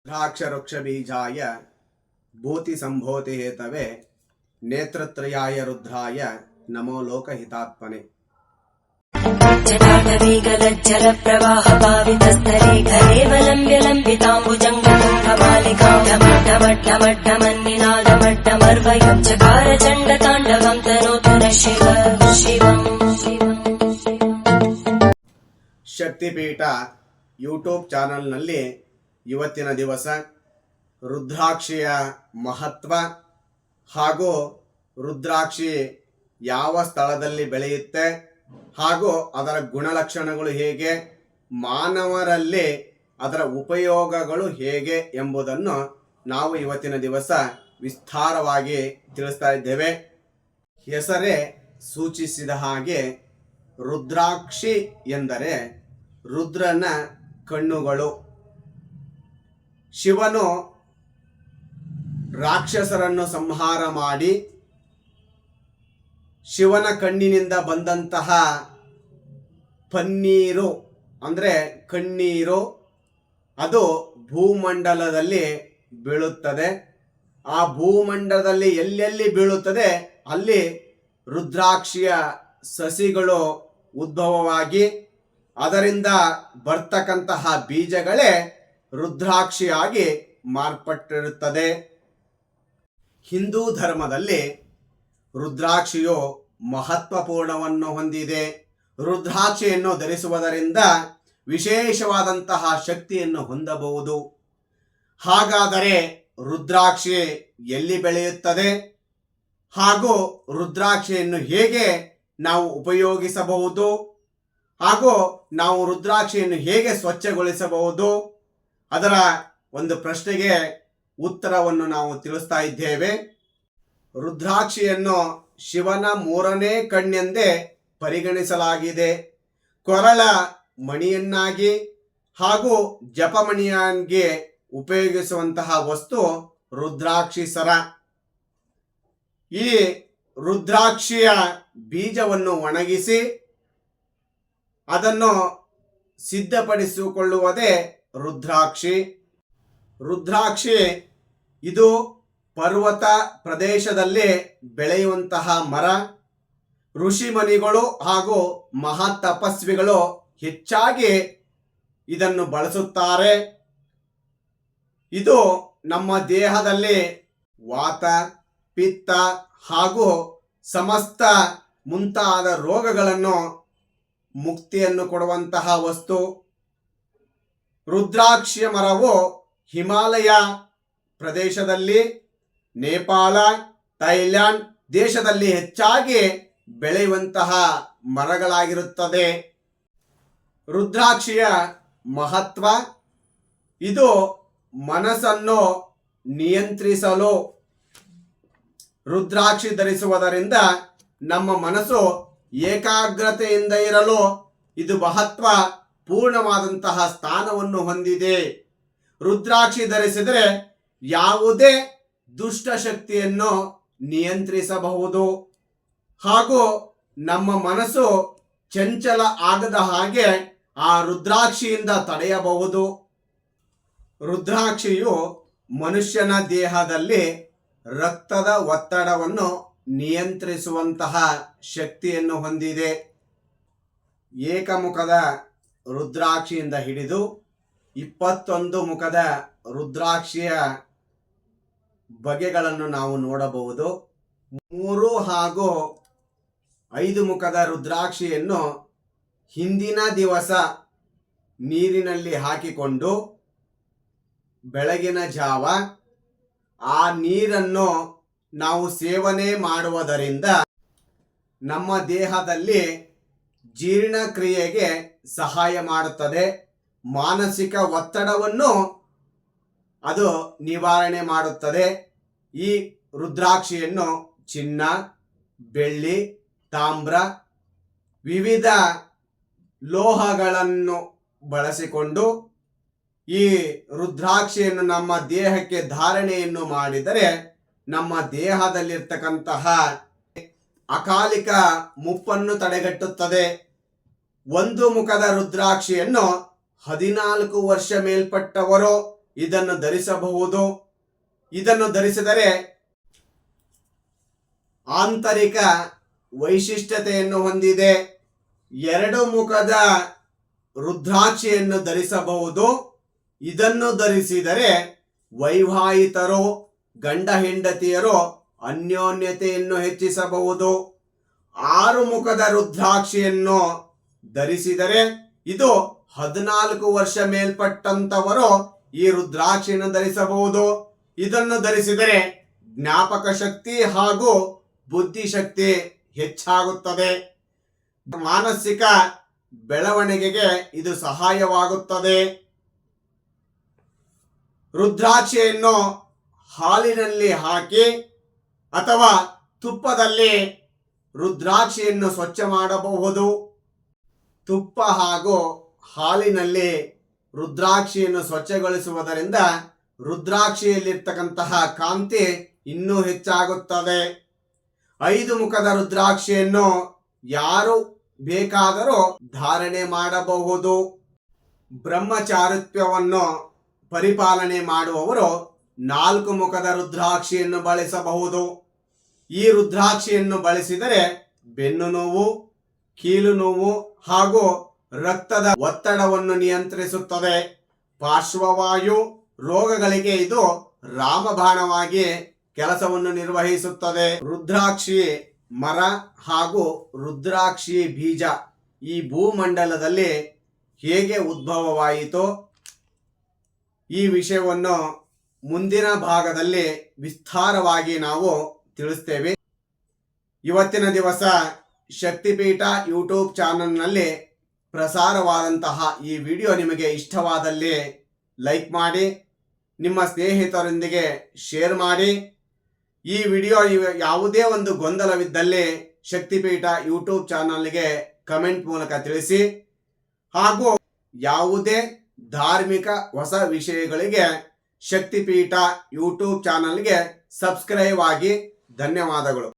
रुद्राक्षरुक्षबीजाय भूतिसम्भूति Hathaway नेत्रत्रयाय रुद्राय नमो लोकहितात्मने। जटाटवीगलज्जलप्रवाहपावितस्तरे घरेवलम्ब्यलम्बिताम्बुजङ्गमहामालिकामट्टमट्टमट्टमर्वयुच्चकारचण्डताण्डवं तनोतु नः शिवम्। Shakti Peetha YouTube ಚಾನಲ್ನಲ್ಲಿ ಇವತ್ತಿನ ದಿವಸ ರುದ್ರಾಕ್ಷಿಯ ಮಹತ್ವ ಹಾಗೂ ರುದ್ರಾಕ್ಷಿ ಯಾವ ಸ್ಥಳದಲ್ಲಿ ಬೆಳೆಯುತ್ತೆ ಹಾಗೂ ಅದರ ಗುಣಲಕ್ಷಣಗಳು ಹೇಗೆ, ಮಾನವರಲ್ಲಿ ಅದರ ಉಪಯೋಗಗಳು ಹೇಗೆ ಎಂಬುದನ್ನು ನಾವು ಇವತ್ತಿನ ದಿವಸ ವಿಸ್ತಾರವಾಗಿ ತಿಳಿಸ್ತಾ ಇದ್ದೇವೆ. ಹೆಸರೇ ಸೂಚಿಸಿದ ಹಾಗೆ ರುದ್ರಾಕ್ಷಿ ಎಂದರೆ ರುದ್ರನ ಕಣ್ಣುಗಳು. ಶಿವನು ರಾಕ್ಷಸರನ್ನು ಸಂಹಾರ ಮಾಡಿ ಶಿವನ ಕಣ್ಣಿನಿಂದ ಬಂದಂತಹ ಪನ್ನೀರು ಅಂದರೆ ಕಣ್ಣೀರು ಅದು ಭೂಮಂಡಲದಲ್ಲಿ ಬೀಳುತ್ತದೆ. ಆ ಭೂಮಂಡಲದಲ್ಲಿ ಎಲ್ಲೆಲ್ಲಿ ಬೀಳುತ್ತದೆ ಅಲ್ಲಿ ರುದ್ರಾಕ್ಷಿಯ ಸಸಿಗಳು ಉದ್ಭವವಾಗಿ ಅದರಿಂದ ಬರ್ತಕ್ಕಂತಹ ಬೀಜಗಳೇ ರುದ್ರಾಕ್ಷಿಯಾಗಿ ಮಾರ್ಪಟ್ಟಿರುತ್ತದೆ. ಹಿಂದೂ ಧರ್ಮದಲ್ಲಿ ರುದ್ರಾಕ್ಷಿಯು ಮಹತ್ವಪೂರ್ಣವನ್ನು ಹೊಂದಿದೆ. ರುದ್ರಾಕ್ಷಿಯನ್ನು ಧರಿಸುವುದರಿಂದ ವಿಶೇಷವಾದಂತಹ ಶಕ್ತಿಯನ್ನು ಹೊಂದಬಹುದು. ಹಾಗಾದರೆ ರುದ್ರಾಕ್ಷಿ ಎಲ್ಲಿ ಬೆಳೆಯುತ್ತದೆ ಹಾಗೂ ರುದ್ರಾಕ್ಷಿಯನ್ನು ಹೇಗೆ ನಾವು ಉಪಯೋಗಿಸಬಹುದು ಹಾಗೂ ನಾವು ರುದ್ರಾಕ್ಷಿಯನ್ನು ಹೇಗೆ ಸ್ವಚ್ಛಗೊಳಿಸಬಹುದು, ಅದರ ಒಂದು ಪ್ರಶ್ನೆಗೆ ಉತ್ತರವನ್ನು ನಾವು ತಿಳಿಸ್ತಾ ಇದ್ದೇವೆ. ರುದ್ರಾಕ್ಷಿಯನ್ನು ಶಿವನ ಮೂರನೇ ಕಣ್ಣೆಂದೇ ಪರಿಗಣಿಸಲಾಗಿದೆ. ಕೊರಳ ಮಣಿಯನ್ನಾಗಿ ಹಾಗೂ ಜಪಮಣಿಯಾಗಿ ಉಪಯೋಗಿಸುವಂತಹ ವಸ್ತು ರುದ್ರಾಕ್ಷಿ ಸರ. ಈ ರುದ್ರಾಕ್ಷಿಯ ಬೀಜವನ್ನು ಒಣಗಿಸಿ ಅದನ್ನು ಸಿದ್ಧಪಡಿಸಿಕೊಳ್ಳುವುದೇ ರುದ್ರಾಕ್ಷಿ. ರುದ್ರಾಕ್ಷಿ ಇದು ಪರ್ವತ ಪ್ರದೇಶದಲ್ಲಿ ಬೆಳೆಯುವಂತಹ ಮರ. ಋಷಿಮುನಿಗಳು ಹಾಗೂ ಮಹಾತಪಸ್ವಿಗಳು ಹೆಚ್ಚಾಗಿ ಇದನ್ನು ಬಳಸುತ್ತಾರೆ. ಇದು ನಮ್ಮ ದೇಹದಲ್ಲಿ ವಾತ, ಪಿತ್ತ ಹಾಗೂ ಸಮಸ್ತ ಮುಂತಾದ ರೋಗಗಳನ್ನು ಮುಕ್ತಿಯನ್ನು ಕೊಡುವಂತಹ ವಸ್ತು. ರುದ್ರಾಕ್ಷಿಯ ಮರವು ಹಿಮಾಲಯ ಪ್ರದೇಶದಲ್ಲಿ, ನೇಪಾಳ, ಥೈಲ್ಯಾಂಡ್ ದೇಶದಲ್ಲಿ ಹೆಚ್ಚಾಗಿ ಬೆಳೆಯುವಂತಹ ಮರಗಳಾಗಿರುತ್ತದೆ. ರುದ್ರಾಕ್ಷಿಯ ಮಹತ್ವ ಇದು ಮನಸ್ಸನ್ನು ನಿಯಂತ್ರಿಸಲು. ರುದ್ರಾಕ್ಷಿ ಧರಿಸುವುದರಿಂದ ನಮ್ಮ ಮನಸ್ಸು ಏಕಾಗ್ರತೆಯಿಂದ ಇರಲು ಇದು ಮಹತ್ವ ಪೂರ್ಣವಾದಂತಹ ಸ್ಥಾನವನ್ನು ಹೊಂದಿದೆ. ರುದ್ರಾಕ್ಷಿ ಧರಿಸಿದರೆ ಯಾವುದೇ ದುಷ್ಟಶಕ್ತಿಯನ್ನು ನಿಯಂತ್ರಿಸಬಹುದು ಹಾಗೂ ನಮ್ಮ ಮನಸ್ಸು ಚಂಚಲ ಆಗದ ಹಾಗೆ ಆ ರುದ್ರಾಕ್ಷಿಯಿಂದ ತಡೆಯಬಹುದು. ರುದ್ರಾಕ್ಷಿಯು ಮನುಷ್ಯನ ದೇಹದಲ್ಲಿ ರಕ್ತದ ಒತ್ತಡವನ್ನು ನಿಯಂತ್ರಿಸುವಂತಹ ಶಕ್ತಿಯನ್ನು ಹೊಂದಿದೆ. ಏಕಮುಖದ ರುದ್ರಾಕ್ಷಿಯಿಂದ ಹಿಡಿದು 21 ಮುಖದ ರುದ್ರಾಕ್ಷಿಯ ಬಗೆಗಳನ್ನು ನಾವು ನೋಡಬಹುದು. 3 ಹಾಗೂ 5 ಮುಖದ ರುದ್ರಾಕ್ಷಿಯನ್ನು ಹಿಂದಿನ ದಿವಸ ನೀರಿನಲ್ಲಿ ಹಾಕಿಕೊಂಡು ಬೆಳಗಿನ ಜಾವ ಆ ನೀರನ್ನು ನಾವು ಸೇವನೆ ಮಾಡುವುದರಿಂದ ನಮ್ಮ ದೇಹದಲ್ಲಿ ಜೀರ್ಣಕ್ರಿಯೆಗೆ ಸಹಾಯ ಮಾಡುತ್ತದೆ. ಮಾನಸಿಕ ಒತ್ತಡವನ್ನು ಅದು ನಿವಾರಣೆ ಮಾಡುತ್ತದೆ. ಈ ರುದ್ರಾಕ್ಷಿಯನ್ನು ಚಿನ್ನ, ಬೆಳ್ಳಿ, ತಾಮ್ರ ವಿವಿಧ ಲೋಹಗಳನ್ನು ಬಳಸಿಕೊಂಡು ಈ ರುದ್ರಾಕ್ಷಿಯನ್ನು ನಮ್ಮ ದೇಹಕ್ಕೆ ಧಾರಣೆಯನ್ನು ಮಾಡಿದರೆ ನಮ್ಮ ದೇಹದಲ್ಲಿರ್ತಕ್ಕಂತಹ ಅಕಾಲಿಕ ಮುಪ್ಪನ್ನು ತಡೆಗಟ್ಟುತ್ತದೆ. 1 ಮುಖದ ರುದ್ರಾಕ್ಷಿಯನ್ನು 14 ವರ್ಷ ಮೇಲ್ಪಟ್ಟವರು ಇದನ್ನು ಧರಿಸಬಹುದು. ಇದನ್ನು ಧರಿಸಿದರೆ ಆಂತರಿಕ ವೈಶಿಷ್ಟ್ಯತೆಯನ್ನು ಹೊಂದಿದೆ. 2 ಮುಖದ ರುದ್ರಾಕ್ಷಿಯನ್ನು ಧರಿಸಬಹುದು. ಇದನ್ನು ಧರಿಸಿದರೆ ವೈವಾಹಿತರು ಗಂಡ ಹೆಂಡತಿಯರು ಅನ್ಯೋನ್ಯತೆಯನ್ನು ಹೆಚ್ಚಿಸಬಹುದು. 6 ಮುಖದ ರುದ್ರಾಕ್ಷಿಯನ್ನು ಧರಿಸಿದರೆ ಇದು 14 ವರ್ಷ ಮೇಲ್ಪಟ್ಟಂತವರು ಈ ರುದ್ರಾಕ್ಷಿಯನ್ನು ಧರಿಸಬಹುದು. ಇದನ್ನು ಧರಿಸಿದರೆ ಜ್ಞಾಪಕ ಶಕ್ತಿ ಹಾಗೂ ಬುದ್ಧಿಶಕ್ತಿ ಹೆಚ್ಚಾಗುತ್ತದೆ. ಮಾನಸಿಕ ಬೆಳವಣಿಗೆಗೆ ಇದು ಸಹಾಯವಾಗುತ್ತದೆ. ರುದ್ರಾಕ್ಷಿಯನ್ನು ಹಾಲಿನಲ್ಲಿ ಹಾಕಿ ಅಥವಾ ತುಪ್ಪದಲ್ಲಿ ರುದ್ರಾಕ್ಷಿಯನ್ನು ಸ್ವಚ್ಛ ಮಾಡಬಹುದು. ತುಪ್ಪ ಹಾಗೂ ಹಾಲಿನಲ್ಲಿ ರುದ್ರಾಕ್ಷಿಯನ್ನು ಸ್ವಚ್ಛಗೊಳಿಸುವುದರಿಂದ ರುದ್ರಾಕ್ಷಿಯಲ್ಲಿರ್ತಕ್ಕಂತಹ ಕಾಂತಿ ಇನ್ನೂ ಹೆಚ್ಚಾಗುತ್ತದೆ. 5 ಮುಖದ ರುದ್ರಾಕ್ಷಿಯನ್ನು ಯಾರು ಬೇಕಾದರೂ ಧಾರಣೆ ಮಾಡಬಹುದು. ಬ್ರಹ್ಮಚಾರಿತ್ವವನ್ನು ಪರಿಪಾಲನೆ ಮಾಡುವವರು 4 ಮುಖದ ರುದ್ರಾಕ್ಷಿಯನ್ನು ಬಳಸಬಹುದು. ಈ ರುದ್ರಾಕ್ಷಿಯನ್ನು ಬಳಸಿದರೆ ಬೆನ್ನು ನೋವು, ಕೀಲು ನೋವು ಹಾಗೂ ರಕ್ತದ ಒತ್ತಡವನ್ನು ನಿಯಂತ್ರಿಸುತ್ತದೆ. ಪಾರ್ಶ್ವವಾಯು ರೋಗಗಳಿಗೆ ಇದು ರಾಮಬಾಣವಾಗಿ ಕೆಲಸವನ್ನು ನಿರ್ವಹಿಸುತ್ತದೆ. ರುದ್ರಾಕ್ಷಿ ಮರ ಹಾಗೂ ರುದ್ರಾಕ್ಷಿ ಬೀಜ ಈ ಭೂಮಂಡಲದಲ್ಲಿ ಹೇಗೆ ಉದ್ಭವವಾಯಿತೋ ಈ ವಿಷಯವನ್ನು ಮುಂದಿನ ಭಾಗದಲ್ಲಿ ವಿಸ್ತಾರವಾಗಿ ನಾವು ತಿಳಿಸ್ತೇವೆ. ಇವತ್ತಿನ ದಿವಸ ಶಕ್ತಿಪೀಠ ಯೂಟ್ಯೂಬ್ ಚಾನಲ್ನಲ್ಲಿ ಪ್ರಸಾರವಾದಂತಹ ಈ ವಿಡಿಯೋ ನಿಮಗೆ ಇಷ್ಟವಾದಲ್ಲಿ ಲೈಕ್ ಮಾಡಿ, ನಿಮ್ಮ ಸ್ನೇಹಿತರೊಂದಿಗೆ ಶೇರ್ ಮಾಡಿ. ಈ ವಿಡಿಯೋ ಯಾವುದೇ ಒಂದು ಗೊಂದಲವಿದ್ದಲ್ಲಿ ಶಕ್ತಿಪೀಠ ಯೂಟ್ಯೂಬ್ ಚಾನಲ್ಗೆ ಕಮೆಂಟ್ ಮೂಲಕ ತಿಳಿಸಿ. ಹಾಗೂ ಯಾವುದೇ ಧಾರ್ಮಿಕ ಹೊಸ ವಿಷಯಗಳಿಗೆ ಶಕ್ತಿಪೀಠ ಯೂಟ್ಯೂಬ್ ಚಾನಲ್ಗೆ ಸಬ್ಸ್ಕ್ರೈಬ್ ಆಗಿ. ಧನ್ಯವಾದಗಳು.